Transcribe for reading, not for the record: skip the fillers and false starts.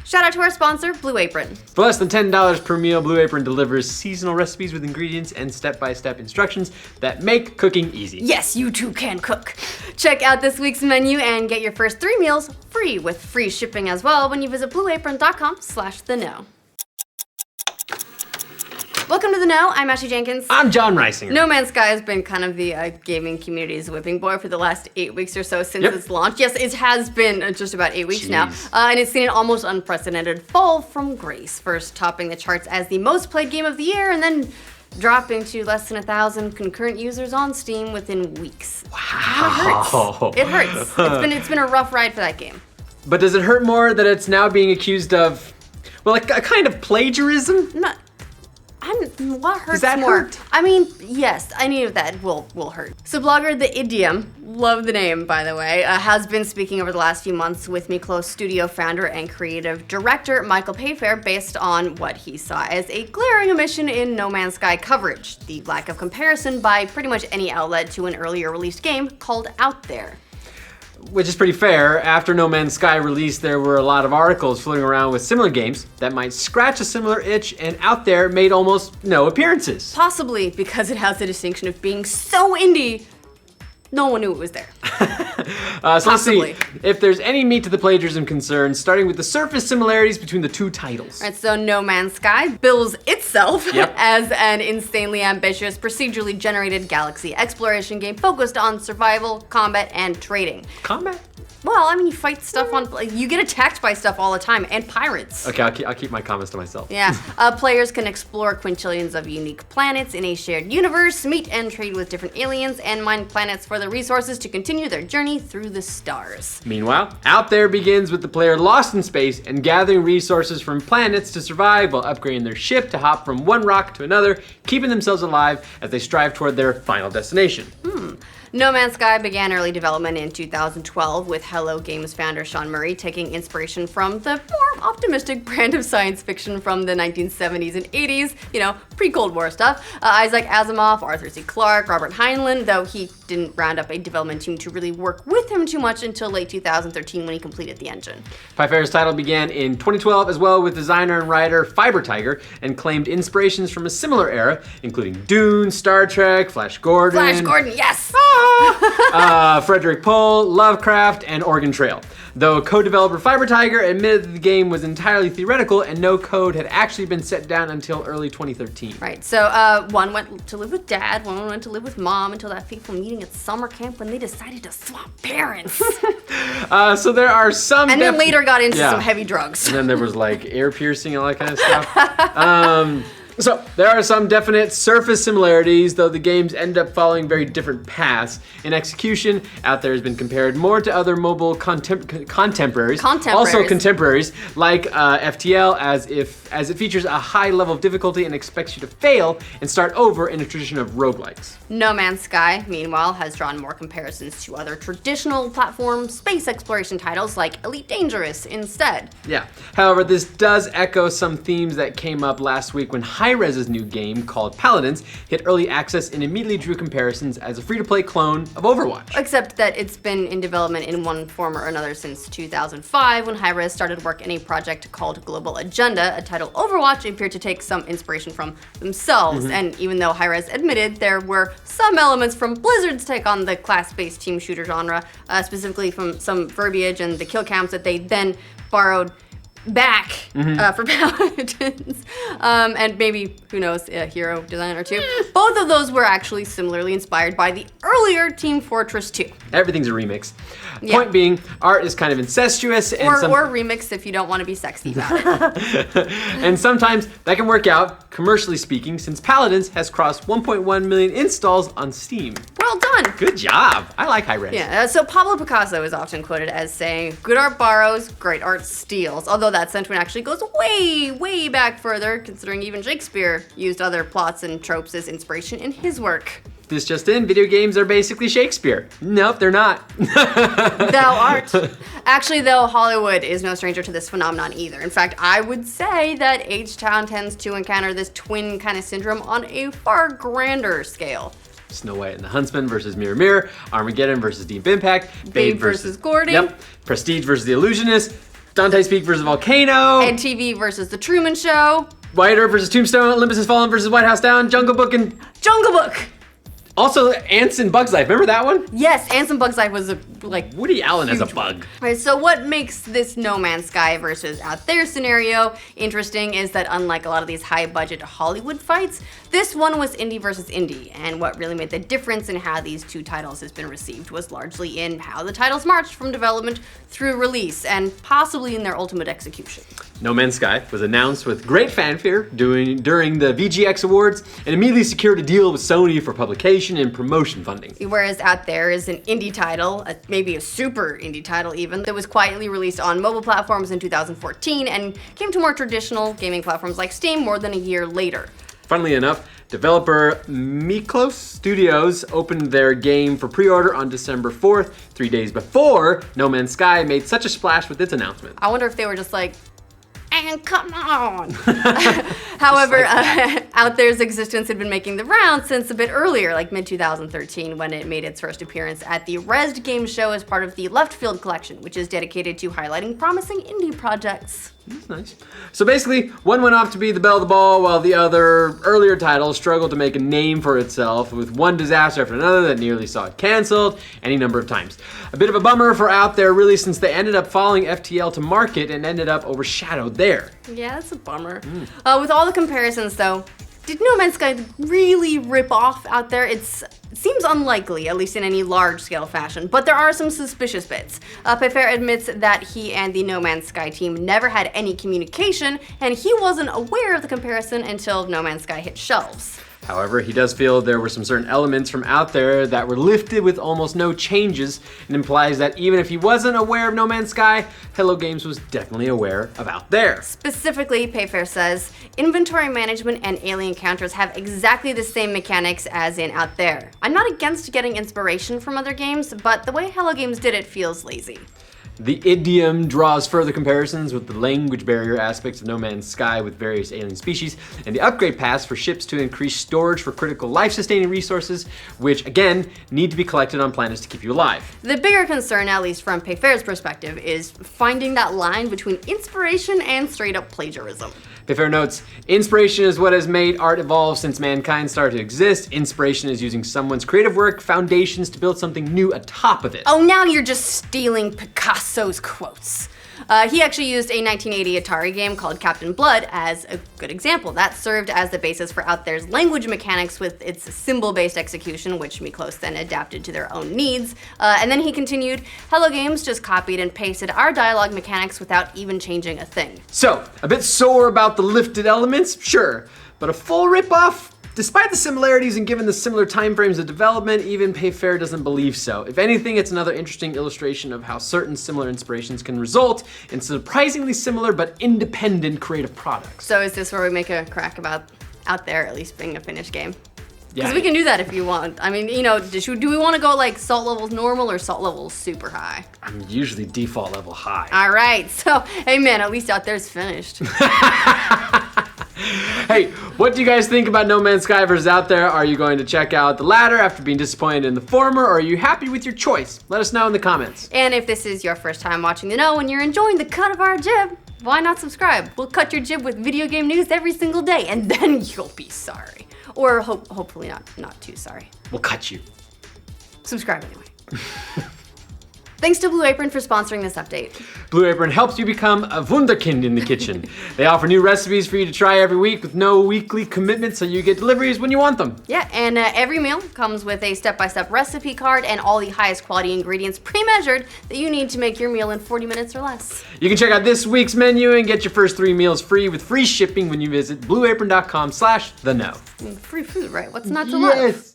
Shout out to our sponsor, Blue Apron. For less than $10 per meal, Blue Apron delivers seasonal recipes with ingredients and step-by-step instructions that make cooking easy. Yes, you too can cook. Check out this week's menu and get your first 3 meals free with free shipping as well when you visit blueapron.com/theknow. Welcome to The Know. I'm Ashley Jenkins. I'm John Reisinger. No Man's Sky has been kind of the gaming community's whipping boy for the last 8 weeks or so since its launch. Yes, it has been just about 8 weeks now. And it's seen an almost unprecedented fall from grace. First topping the charts as the most played game of the year and then dropping to less than 1,000 concurrent users on Steam within weeks. Wow. It hurts. It's been a rough ride for that game. But does it hurt more that it's now being accused of, well, like a kind of plagiarism? What hurts Does that more? hurt? I mean, yes, any of that will hurt. So blogger The Idiom, love the name by the way, has been speaking over the last few months with Miklo Studio founder and creative director Michael Payfair based on what he saw as a glaring omission in No Man's Sky coverage, the lack of comparison by pretty much any outlet to an earlier released game called Out There. Which is pretty fair. After No Man's Sky released, there were a lot of articles floating around with similar games that might scratch a similar itch, and Out There made almost no appearances. Possibly because it has the distinction of being so indie, no one knew it was there. So let's see if there's any meat to the plagiarism concerns, starting with the surface similarities between the two titles. All right, so No Man's Sky bills itself as an insanely ambitious, procedurally generated galaxy exploration game focused on survival, combat, and trading. Combat? Well, I mean, you fight stuff you get attacked by stuff all the time, and pirates. Okay, I'll keep my comments to myself. Yeah, players can explore quintillions of unique planets in a shared universe, meet and trade with different aliens, and mine planets for the resources to continue their journey through the stars. Meanwhile, Out There begins with the player lost in space and gathering resources from planets to survive while upgrading their ship to hop from one rock to another, keeping themselves alive as they strive toward their final destination. No Man's Sky began early development in 2012 with Hello Games founder Sean Murray taking inspiration from the more optimistic brand of science fiction from the 1970s and 80s, pre-Cold War stuff. Isaac Asimov, Arthur C. Clarke, Robert Heinlein, though he didn't round up a development team to really work with him too much until late 2013 when he completed the engine. Payfair's title began in 2012 as well with designer and writer Fiber Tiger and claimed inspirations from a similar era, including Dune, Star Trek, Flash Gordon. Flash Gordon, yes! Frederick Pohl, Lovecraft, and Oregon Trail. Though co-developer Fiber Tiger admitted that the game was entirely theoretical and no code had actually been set down until early 2013. Right, so one went to live with dad, one went to live with mom until that fateful meeting at summer camp when they decided to swap parents. So there are some... And then later got into some heavy drugs. And then there was like ear piercing and all that kind of stuff. So, there are some definite surface similarities, though the games end up following very different paths. In execution, Out There has been compared more to other mobile contemporaries, also contemporaries, like FTL, as it features a high level of difficulty and expects you to fail and start over in a tradition of roguelikes. No Man's Sky, meanwhile, has drawn more comparisons to other traditional platform space exploration titles like Elite Dangerous instead. Yeah, however, this does echo some themes that came up last week when Hi-Rez's new game, called Paladins, hit early access and immediately drew comparisons as a free-to-play clone of Overwatch. Except that it's been in development in one form or another since 2005 when Hi-Rez started work in a project called Global Agenda, a title Overwatch appeared to take some inspiration from themselves. And even though Hi-Rez admitted there were some elements from Blizzard's take on the class-based team shooter genre, specifically from some verbiage and the kill cams that they then borrowed back for Paladins, and maybe, who knows, a hero design or two. Both of those were actually similarly inspired by the earlier Team Fortress 2. Everything's a remix. Point being, art is kind of incestuous and or remix if you don't want to be sexy about it. And sometimes that can work out, commercially speaking, since Paladins has crossed 1.1 million installs on Steam. Well done. Good job. I like Hi-Rez. Yeah, so Pablo Picasso is often quoted as saying, "Good art borrows, great art steals," although that sentiment actually goes way, way back further, considering even Shakespeare used other plots and tropes as inspiration in his work. This just in, video games are basically Shakespeare. Nope, they're not. Thou art. Actually, though, Hollywood is no stranger to this phenomenon either. In fact, I would say that H-Town tends to encounter this twin kind of syndrome on a far grander scale. Snow White and the Huntsman versus Mirror Mirror, Armageddon versus Deep Impact, Babe versus Gordy. Yep, Prestige versus The Illusionist. Dante's Peak versus Volcano. And TV versus The Truman Show. White Earth versus Tombstone. Olympus Has Fallen versus White House Down. Jungle Book and... Jungle Book! Also, Ants and Bugs Life. Remember that one? Yes, Ants and Bugs Life was Woody Allen as a bug. Alright, so what makes this No Man's Sky versus Out There scenario interesting is that unlike a lot of these high-budget Hollywood fights, this one was indie versus indie, and what really made the difference in how these two titles has been received was largely in how the titles marched from development through release, and possibly in their ultimate execution. No Man's Sky was announced with great fanfare during the VGX Awards and immediately secured a deal with Sony for publication and promotion funding. Whereas Out There is an indie title, maybe a super indie title even, that was quietly released on mobile platforms in 2014 and came to more traditional gaming platforms like Steam more than a year later. Funnily enough, developer Miklos Studios opened their game for pre-order on December 4th, 3 days before No Man's Sky made such a splash with its announcement. I wonder if they were just like, and come on. However, Out There's existence had been making the rounds since a bit earlier, like mid-2013, when it made its first appearance at the Rezzed Game Show as part of the Left Field collection, which is dedicated to highlighting promising indie projects. That's nice. So basically, one went off to be the belle of the ball, while the other earlier title struggled to make a name for itself, with one disaster after another that nearly saw it canceled any number of times. A bit of a bummer for Out There, really, since they ended up following FTL to market and ended up overshadowed there. Yeah, that's a bummer. With all the comparisons, though, did No Man's Sky really rip off Out There? It seems unlikely, at least in any large-scale fashion, but there are some suspicious bits. Payfair admits that he and the No Man's Sky team never had any communication, and he wasn't aware of the comparison until No Man's Sky hit shelves. However, he does feel there were some certain elements from Out There that were lifted with almost no changes, and implies that even if he wasn't aware of No Man's Sky, Hello Games was definitely aware of Out There. Specifically, Payfair says, inventory management and alien counters have exactly the same mechanics as in Out There. I'm not against getting inspiration from other games, but the way Hello Games did it feels lazy. The idiom draws further comparisons with the language barrier aspects of No Man's Sky with various alien species, and the upgrade paths for ships to increase storage for critical life-sustaining resources, which, again, need to be collected on planets to keep you alive. The bigger concern, at least from Payfair's perspective, is finding that line between inspiration and straight-up plagiarism. Payfair notes, inspiration is what has made art evolve since mankind started to exist. Inspiration is using someone's creative work foundations to build something new atop of it. Oh, now you're just stealing Picasso's quotes. He actually used a 1980 Atari game called Captain Blood as a good example. That served as the basis for Out There's language mechanics with its symbol-based execution, which Miklos then adapted to their own needs. And then he continued, Hello Games just copied and pasted our dialogue mechanics without even changing a thing. So, a bit sore about the lifted elements? Sure. But a full ripoff? Despite the similarities and given the similar timeframes of development, even Payfair doesn't believe so. If anything, it's another interesting illustration of how certain similar inspirations can result in surprisingly similar but independent creative products. So is this where we make a crack about Out There at least being a finished game? Because Yeah. we can do that if you want. I mean, you know, do we want to go like salt levels normal or salt levels super high? I'm usually default level high. All right, so, hey man, at least Out There's finished. Hey, what do you guys think about No Man's Sky versus Out There? Are you going to check out the latter after being disappointed in the former, or are you happy with your choice? Let us know in the comments. And if this is your first time watching The Know and you're enjoying the cut of our jib, why not subscribe? We'll cut your jib with video game news every single day, and then you'll be sorry. Or hopefully not too sorry. We'll cut you. Subscribe anyway. Thanks to Blue Apron for sponsoring this update. Blue Apron helps you become a wunderkind in the kitchen. They offer new recipes for you to try every week with no weekly commitment, so you get deliveries when you want them. Yeah, and every meal comes with a step-by-step recipe card and all the highest quality ingredients pre-measured that you need to make your meal in 40 minutes or less. You can check out this week's menu and get your first 3 meals free with free shipping when you visit blueapron.com/theknow. Free food, right? What's not to love?